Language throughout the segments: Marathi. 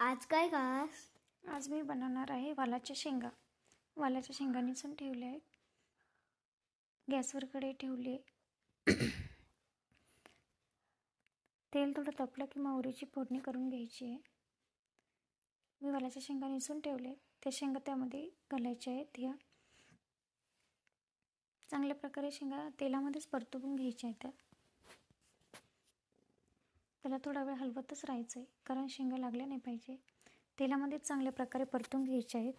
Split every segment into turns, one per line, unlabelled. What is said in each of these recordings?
आज काय खास?
आज मी बनवणार आहे वालाच्या शेंगा. वालाच्या शेंगा निसून ठेवल्या आहेत. गॅसवर कढई ठेवली. तेल थोडं तापलं की मोहरीची फोडणी करून घ्यायची आहे. मी वालाच्या शेंगा निसून ठेवले. त्या शेंगा त्यामध्ये घालायच्या आहेत. ह्या चांगल्या प्रकारे शेंगा तेलामध्येच परतवून घ्यायच्या आहेत. त्याला थोडा वेळ हलवतच राहायचं आहे, कारण शेंगा लागल्या नाही पाहिजे. तेलामध्येच चांगल्या प्रकारे परतून घ्यायच्या आहेत.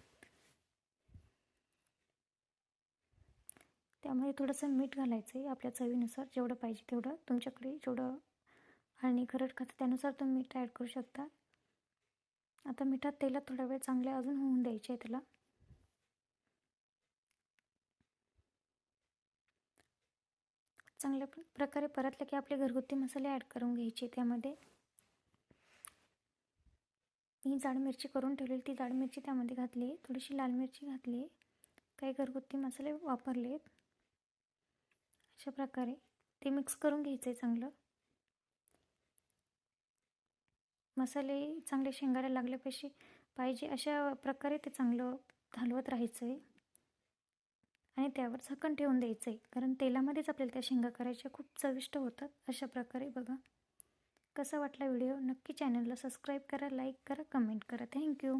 त्यामध्ये थोडंसं मीठ घालायचं आहे आपल्या चवीनुसार, जेवढं पाहिजे तेवढं. तुमच्याकडे जेवढं आणि खरड खातं त्यानुसार तुम्ही मीठ ॲड करू शकता. आता मिठात तेलात थोडा वेळ चांगले अजून होऊन द्यायचे आहे त्याला. चांगल्या प्रकारे परतलं की आपले घरगुती मसाले ॲड करून घ्यायचे. त्यामध्ये ही जाड मिरची करून ठेवलेली, ती जाड मिरची त्यामध्ये घातली. थोडीशी लाल मिरची घातली. काही घरगुती मसाले वापरलेत. अशा प्रकारे ते मिक्स करून घ्यायचं आहे चांगलं. मसाले चांगले शेंगाला लागल्यापाशी पाहिजे अशा प्रकारे ते चांगलं हलवत राहायचं आहे आणि त्यावर झाकण ठेवून द्यायचं आहे, कारण तेलामध्येच आपल्याला त्या शेंगा करायच्या. खूप चविष्ट होतात. अशा प्रकारे बघा. कसा वाटला व्हिडिओ नक्की चॅनलला सबस्क्राईब करा, लाईक करा, कमेंट करा. थँक्यू.